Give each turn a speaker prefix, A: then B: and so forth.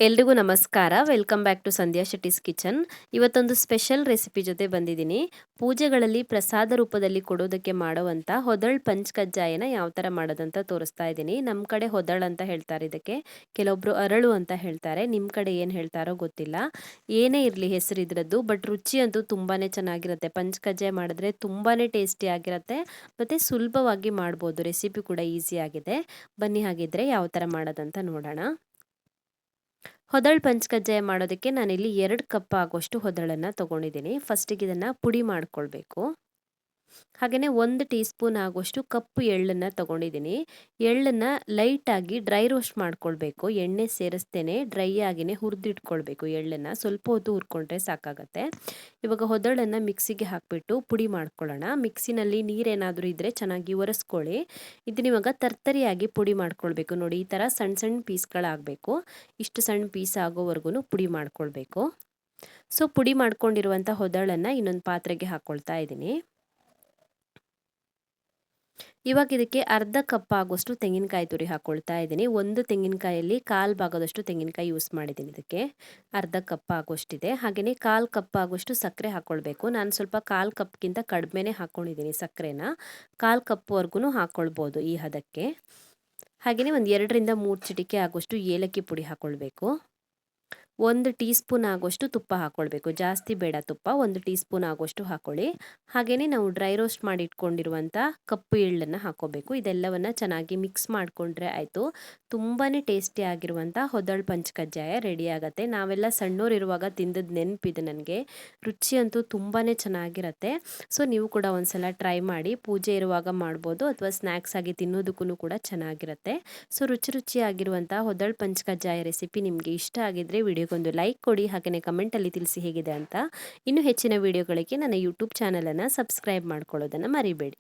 A: ಎಲ್ರಿಗೂ ನಮಸ್ಕಾರ. Welcome back to Sandhya Shetty's kitchen. ಇವತ್ತೊಂದು ಸ್ಪೆಷಲ್ ರೆಸಿಪಿ ಜೊತೆ ಬಂದಿದ್ದೀನಿ. ಪೂಜೆಗಳಲ್ಲಿ ಪ್ರಸಾದ ರೂಪದಲ್ಲಿ ಕೊಡೋದಕ್ಕೆ ಮಾಡುವಂಥ ಹೊದಳ್ ಪಂಚ್ ಕಜ್ಜಾಯನ ಯಾವ ಥರ ಮಾಡೋದಂತ ತೋರಿಸ್ತಾ ಇದ್ದೀನಿ. ನಮ್ಮ ಕಡೆ ಹೊದಳ್ ಅಂತ ಹೇಳ್ತಾರೆ ಇದಕ್ಕೆ, ಕೆಲವೊಬ್ರು ಅರಳು ಅಂತ ಹೇಳ್ತಾರೆ. ನಿಮ್ಮ ಕಡೆ ಏನು ಹೇಳ್ತಾರೋ ಗೊತ್ತಿಲ್ಲ. ಏನೇ ಇರಲಿ ಹೆಸರು ಇದ್ರದ್ದು, ಬಟ್ ರುಚಿ ಅಂತೂ ತುಂಬಾ ಚೆನ್ನಾಗಿರುತ್ತೆ. ಪಂಚ್ ಕಜ್ಜಾಯ ಮಾಡಿದ್ರೆ ತುಂಬಾ ಟೇಸ್ಟಿ ಆಗಿರುತ್ತೆ ಮತ್ತು ಸುಲಭವಾಗಿ ಮಾಡ್ಬೋದು. ರೆಸಿಪಿ ಕೂಡ ಈಸಿ ಆಗಿದೆ. ಬನ್ನಿ ಹಾಗಿದ್ರೆ ಯಾವ ಥರ ಮಾಡೋದಂತ ನೋಡೋಣ. ಹೊದಳ್ ಪಂಚ್ ಕಜ್ಜಾಯ ಮಾಡೋದಕ್ಕೆ ನಾನಿಲ್ಲಿ 2 ಕಪ್ ಆಗುವಷ್ಟು ಹೊದಳನ್ನು ತೊಗೊಂಡಿದ್ದೀನಿ. ಫಸ್ಟಿಗೆ ಇದನ್ನು ಪುಡಿ ಮಾಡ್ಕೊಳ್ಬೇಕು. ಹಾಗೆಯೇ 1 ಟೀ ಸ್ಪೂನ್ ಆಗುವಷ್ಟು ಕಪ್ಪು ಎಳ್ಳನ್ನು ತೊಗೊಂಡಿದ್ದೀನಿ. ಎಳ್ಳನ್ನು ಲೈಟಾಗಿ ಡ್ರೈ ರೋಸ್ಟ್ ಮಾಡ್ಕೊಳ್ಬೇಕು. ಎಣ್ಣೆ ಸೇರಿಸ್ತೇನೆ ಡ್ರೈ ಆಗಿನೇ ಹುರಿದಿಟ್ಕೊಳ್ಬೇಕು. ಎಳ್ಳನ್ನು ಸ್ವಲ್ಪ ಹೊತ್ತು ಹುರ್ಕೊಂಡ್ರೆ ಸಾಕಾಗತ್ತೆ. ಇವಾಗ ಹೊದಳನ್ನು ಮಿಕ್ಸಿಗೆ ಹಾಕಿಬಿಟ್ಟು ಪುಡಿ ಮಾಡ್ಕೊಳ್ಳೋಣ. ಮಿಕ್ಸಿನಲ್ಲಿ ನೀರೇನಾದರೂ ಇದ್ದರೆ ಚೆನ್ನಾಗಿ ಒರೆಸ್ಕೊಳ್ಳಿ. ಇದನ್ನ ಇವಾಗ ತರ್ತರಿಯಾಗಿ ಪುಡಿ ಮಾಡ್ಕೊಳ್ಬೇಕು. ನೋಡಿ, ಈ ಥರ ಸಣ್ಣ ಸಣ್ಣ ಪೀಸ್ಗಳಾಗಬೇಕು. ಇಷ್ಟು ಸಣ್ಣ ಪೀಸ್ ಆಗೋವರೆಗೂ ಪುಡಿ ಮಾಡ್ಕೊಳ್ಬೇಕು. ಸೊ ಪುಡಿ ಮಾಡ್ಕೊಂಡಿರುವಂಥ ಹೊದಳನ್ನು ಇನ್ನೊಂದು ಪಾತ್ರೆಗೆ ಹಾಕ್ಕೊಳ್ತಾ ಇದ್ದೀನಿ. ಇವಾಗ ಇದಕ್ಕೆ ಅರ್ಧ ಕಪ್ ಆಗೋಷ್ಟು ತೆಂಗಿನಕಾಯಿ ತುರಿ ಹಾಕ್ಕೊಳ್ತಾ ಇದ್ದೀನಿ. ಒಂದು ತೆಂಗಿನಕಾಯಲ್ಲಿ 1/4 ಭಾಗದಷ್ಟು ತೆಂಗಿನಕಾಯಿ ಯೂಸ್ ಮಾಡಿದ್ದೀನಿ. ಇದಕ್ಕೆ ಅರ್ಧ ಕಪ್ ಆಗೋಷ್ಟಿದೆ. ಹಾಗೆಯೇ 1/4 ಕಪ್ ಆಗೋಷ್ಟು ಸಕ್ಕರೆ ಹಾಕ್ಕೊಳ್ಬೇಕು. ನಾನು ಸ್ವಲ್ಪ 1/4 ಕಪ್ಗಿಂತ ಕಡಿಮೆನೇ ಹಾಕ್ಕೊಂಡಿದ್ದೀನಿ ಸಕ್ಕರೆನ. 1/4 ಕಪ್ವರೆಗೂ ಹಾಕ್ಕೊಳ್ಬೋದು ಈ ಹದಕ್ಕೆ. ಹಾಗೆಯೇ ಒಂದು 2 ರಿಂದ 3 ಚಿಟಿಕೆ ಆಗೋಷ್ಟು ಏಲಕ್ಕಿ ಪುಡಿ ಹಾಕ್ಕೊಳ್ಬೇಕು. 1 ಟೀ ಸ್ಪೂನ್ ಆಗೋಷ್ಟು ತುಪ್ಪ ಹಾಕ್ಕೊಳ್ಬೇಕು. ಜಾಸ್ತಿ ಬೇಡ ತುಪ್ಪ, 1 ಟೀ ಸ್ಪೂನ್ ಆಗೋಷ್ಟು ಹಾಕ್ಕೊಳ್ಳಿ. ಹಾಗೆಯೇ ನಾವು ಡ್ರೈ ರೋಸ್ಟ್ ಮಾಡಿ ಇಟ್ಕೊಂಡಿರುವಂಥ ಕಪ್ಪು ಎಳ್ಳನ್ನು ಹಾಕ್ಕೋಬೇಕು. ಇದೆಲ್ಲವನ್ನು ಚೆನ್ನಾಗಿ ಮಿಕ್ಸ್ ಮಾಡಿಕೊಂಡ್ರೆ ಆಯಿತು. ತುಂಬಾ ಟೇಸ್ಟಿ ಆಗಿರುವಂಥ ಹೊದಳ್ ಪಂಚ್ ಕಜ್ಜಾಯ ರೆಡಿ ಆಗುತ್ತೆ. ನಾವೆಲ್ಲ ಸಣ್ಣೋರಿರುವಾಗ ತಿಂದದ್ದು ನೆನಪಿದೆ ನನಗೆ. ರುಚಿ ಅಂತೂ ತುಂಬಾ ಚೆನ್ನಾಗಿರುತ್ತೆ. ಸೊ ನೀವು ಕೂಡ ಒಂದ್ಸಲ ಟ್ರೈ ಮಾಡಿ. ಪೂಜೆ ಇರುವಾಗ ಮಾಡ್ಬೋದು ಅಥವಾ ಸ್ನ್ಯಾಕ್ಸ್ ಆಗಿ ತಿನ್ನೋದಕ್ಕೂ ಕೂಡ ಚೆನ್ನಾಗಿರುತ್ತೆ. ಸೊ ರುಚಿಯಾಗಿರುವಂಥ ಹೊದಳ್ ಪಂಚ್ ಕಜ್ಜಾಯ ರೆಸಿಪಿ ನಿಮಗೆ ಇಷ್ಟ ಆಗಿದ್ರೆ ವಿಡಿಯೋಗೊಂದು ಲೈಕ್ ಕೊಡಿ. ಹಾಗೆಯೇ ಕಮೆಂಟಲ್ಲಿ ತಿಳಿಸಿ ಹೇಗಿದೆ ಅಂತ. ಇನ್ನೂ ಹೆಚ್ಚಿನ ವಿಡಿಯೋಗಳಿಗೆ ನನ್ನ ಯೂಟ್ಯೂಬ್ ಚಾನಲನ್ನು ಸಬ್ಸ್ಕ್ರೈಬ್ ಮಾಡ್ಕೊಳ್ಳೋದನ್ನು ಮರಿಬೇಡಿ.